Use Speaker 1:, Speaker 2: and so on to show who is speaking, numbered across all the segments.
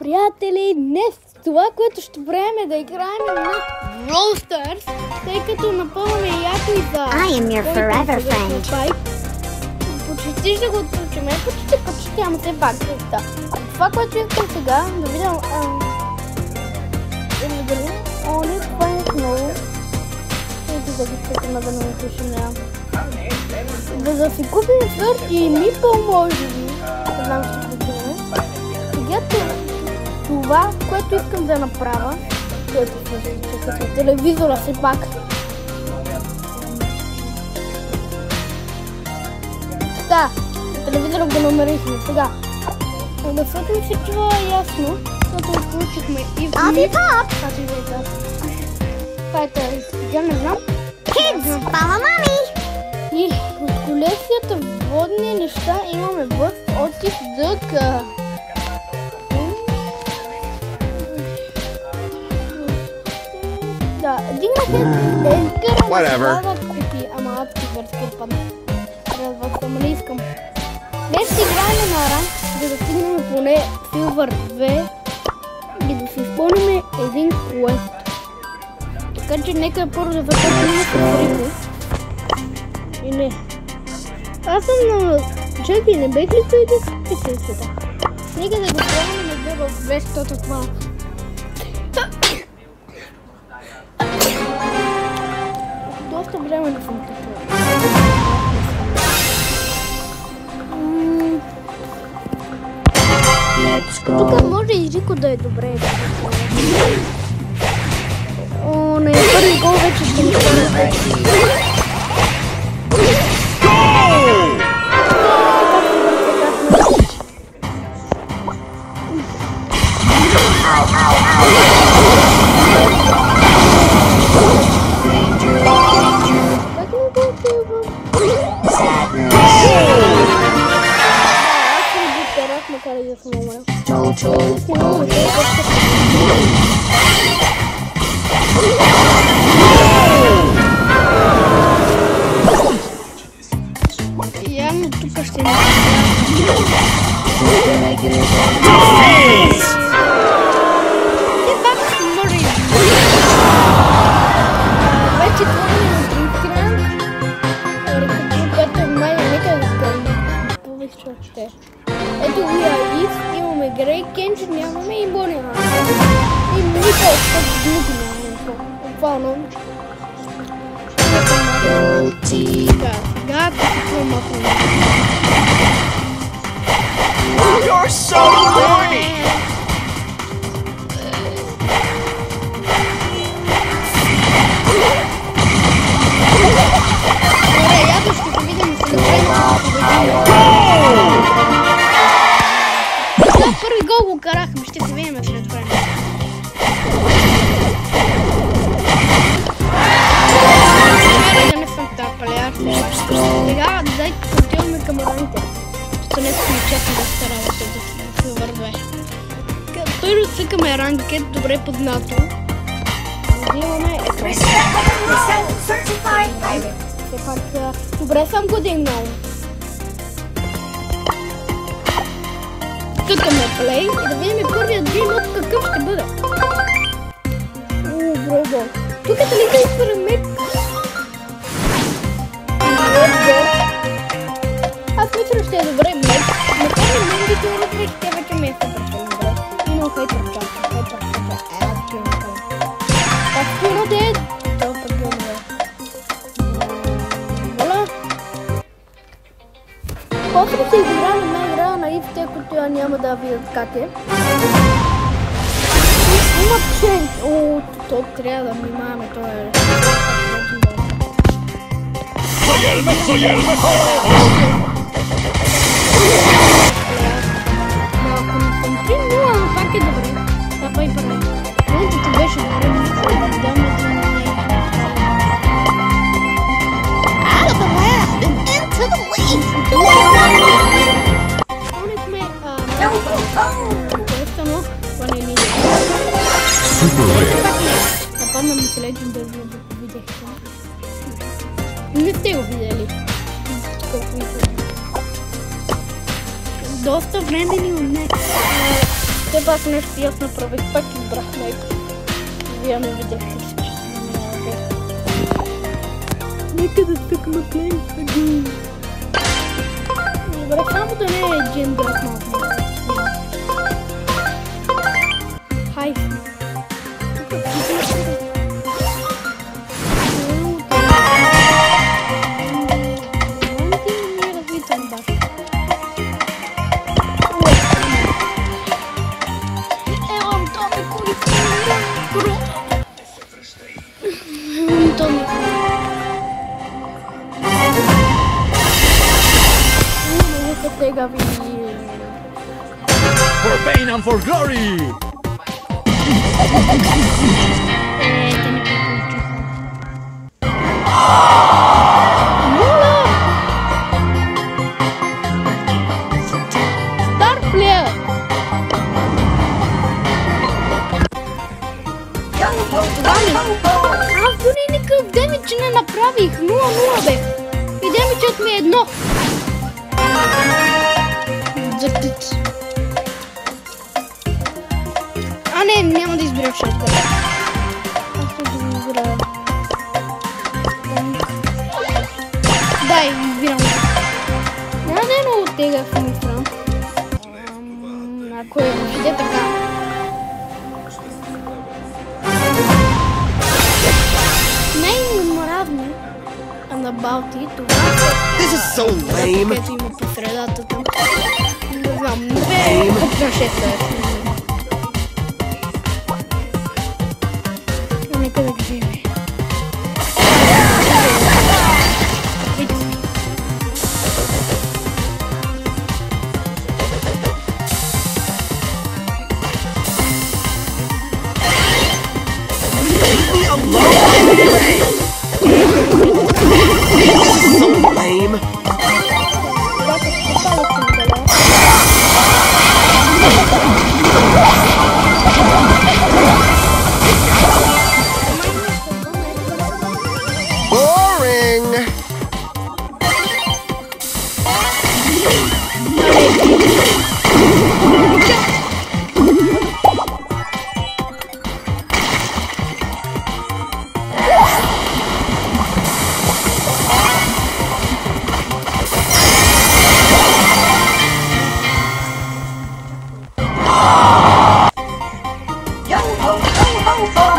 Speaker 1: Приятели, днес това, което ще правим е да играем на Brawl Stars, тъй като напълваме яко и за...
Speaker 2: I am your forever friend.
Speaker 1: Почти ще го отключим, почти, ама все пак. Това, което искам сега, да видя... това е много. Ето да ги чекаме да не напишем няма. Да си купим сърт и мипъл може би. Не знам, ще включим. Сега това, което искам да направя, което е телевизора все пак. Да, телевизора го намерихме сега. Да също ми се чува ясно, защото получихме и в миг. Това е тази, сега не знам.
Speaker 2: Kids, follow mommy!
Speaker 1: И от колекцията водни неща имаме бърз отив дъка. Да, дигнахме Едгара да купи, ама адски върски отпадна. Ама не искам. Днес ще играем на ранг, за да стигнем поне Silver 2 и да си изпълним един квест. Така че нека първо да започнем с трите. И не. Аз съм на... Чакай, не бех ли той да спите сега? Нека да го правим на две в 2, защото това... Доста време да съм такова. Тук може и Рико да е добре. О, не, първи гол вече ще ми стане. Явно тук ще не вече това е на друг ранг, което май е нека да повече от те. Ето Уиаис, имаме Грей, Кенджи нямаме и Бони нямаме. И Мика от други нямаме. Буквално. Сега какво махаме.
Speaker 3: You're so annoying!
Speaker 1: Добре, ято ще се видим след време. Първи гол го карахме, ще се видим след време. Да не съм тапаляр. Сега дайте отиваме към раните. Защото не сме честни да се работа да се върве. Първо цъкаме ранкет, добре познато. Имаме все пак добре съм го дигнал. Цъкаме плей и да видим първият дрим какъв ще бъде. Бро. Тук е ли да изпарамет? Аз мисля, ще е добре меч. Но това не мога да се развих, тя вече ми е супер добре. Имам хайпер чак. Как спира да е? Това пък е добре. Воля. После се играем една игра на ивте, които няма да видят как е. Има ченк. О, то трябва да внимаваме, това е.
Speaker 3: Soy el mejor!
Speaker 1: Ако не съм 3-0, но пак е добре. Това па и първо. Моментът беше добре, но да даме за нея.
Speaker 2: Out of the lab and into the lead!
Speaker 1: Помнихме естествено, това не е лидер. Нападна ми се Legendary, да го видяхте. Не сте го видели. Доста време ни отне. Все пак нещо аз направих, пак избрах него. Вие не видяхте си, че съм много. Нека да стъкна плейнста. Добре, само да не е един дръг малко. Хай.
Speaker 3: For pain and for glory!
Speaker 1: Star player! Аз дори никакъв демидж не направих. 0-0 бе. И демиджът ми е 1. Зъртът. А не, няма да избирам шапка. Аз ще да избира. Дай, избирам. Няма да е много тега в мисля. Ако е въобще така. Най-мразно на Балти това е което има по средата там. Не знам, не е отпрашета. Нека да ги видим.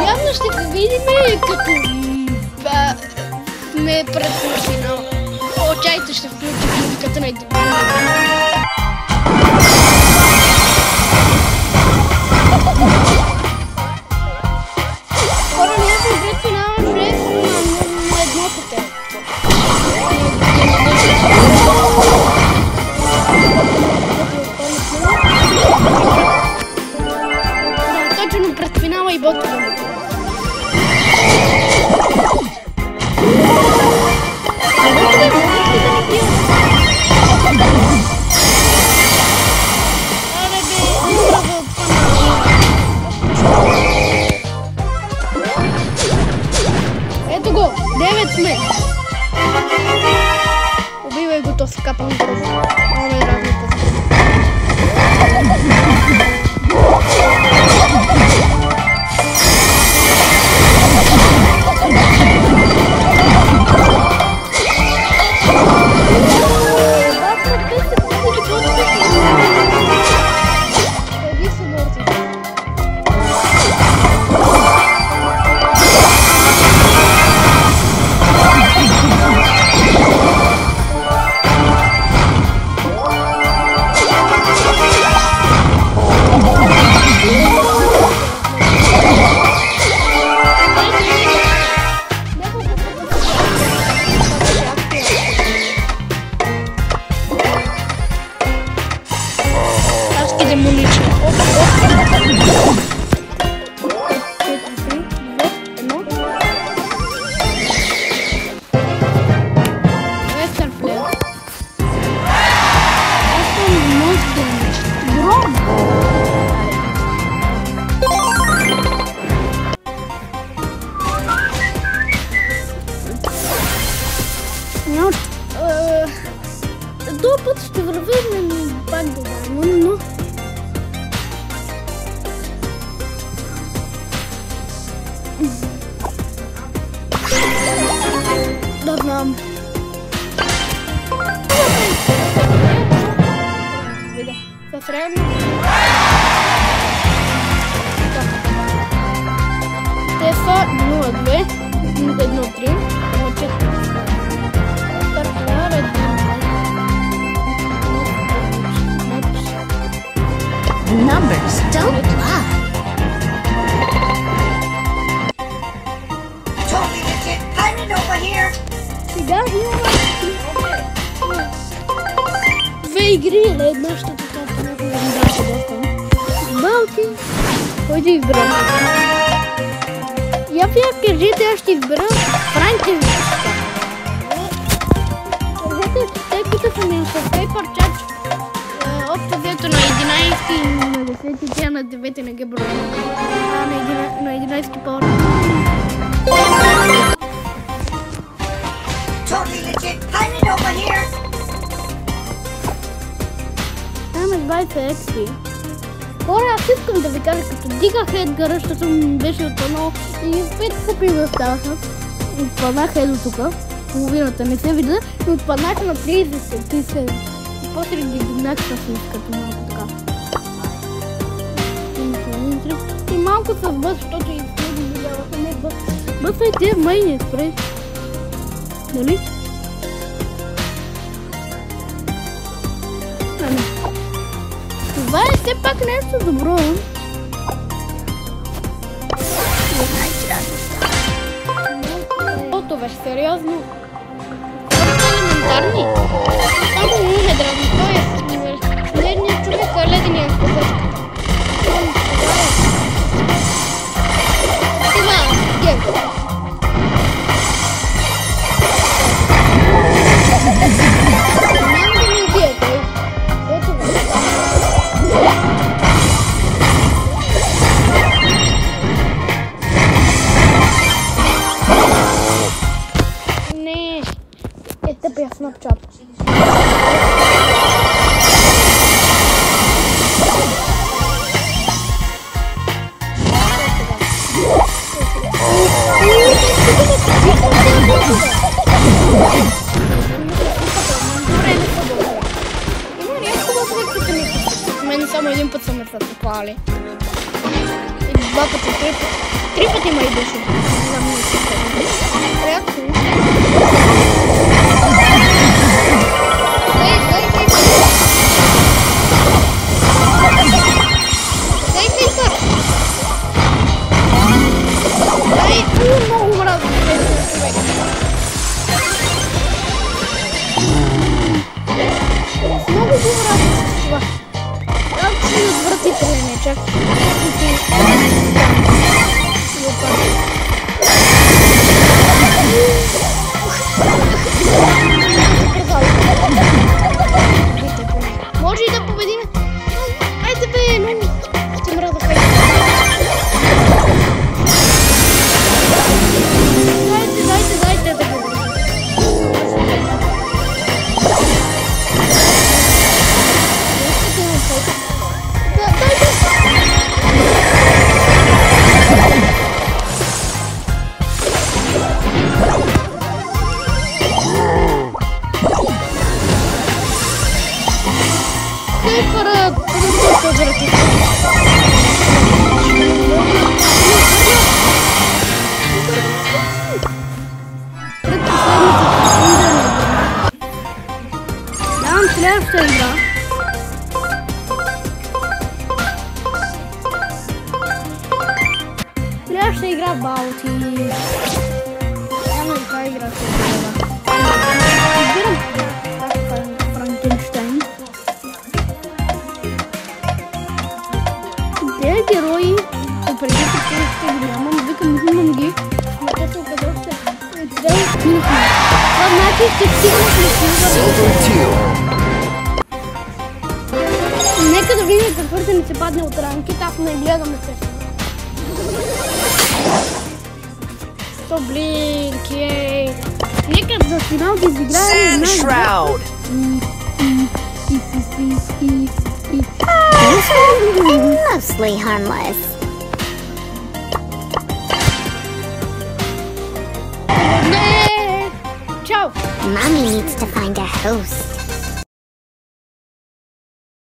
Speaker 1: Явно ще го видим като сме пред финал. Чайте, ще включим музиката на един. Хора, ние сме пред финала на едното те. Точно пред финала и ботове. Vede, sta freno. Testa 2, 2, no 3, no 4.
Speaker 2: Numbers don't lie.
Speaker 4: Totally legit. Find it over here.
Speaker 1: Сега има две игри, але една ще така много даше доста. Малки. Кой да избера? Я вие кажете, аз ще избера Франкенщайн. Кажете, тъй като съм им с Пейпърчач, общо взето на 11 и на 10 тя на 9 не ги броя. На 11 по-рано.
Speaker 4: Totally legit. Find it over here.
Speaker 1: Там е 20 XP. Хора, аз искам да ви кажа, като дигах Едгара, защото ми беше отпаднал и 5 купи ми оставаха. Отпаднах ето тук, половината не се вижда, и отпаднах на 37. И после ги дигнах с като малко така. И малко с бъс, защото и с тези видяваха, не бъс. Бъс и те май не спре. Нали? Това е все пак нещо добро. Готове, сериозно. Това е елементарни. Само му не дразни. Той е следният човек, а ледения козъчка. Това е гем. Няма да ми убие той. Готово. Не, это бе в Snapchat. Мен само един път са ме съсипали. Два пъти, три пъти ме и беше. Не знам, не си рядко. Дай фейкър! Дай, много мразно тези човек. Много го мразно с това. Как си отвратителен е, чак. Може и да победим. Айде бе, много ще мраза фейк. Дайте да победим. Давам следващата игра. Следващата игра Баути. Няма каква игра се избирам Франкенщайн. Те герои, преди като ги нямам, викам, взимам ги, но те се оказаха, че трябва да стигнахме. Това значи, че стигнахме. Нека да видим какво да ни се падне от ранкет, ако не гледаме се. То блинк, ей! Нека за финал да изиграем една игра.
Speaker 2: And mostly harmless.
Speaker 1: Не! Чао! Wow.
Speaker 2: Mommy needs to find a host.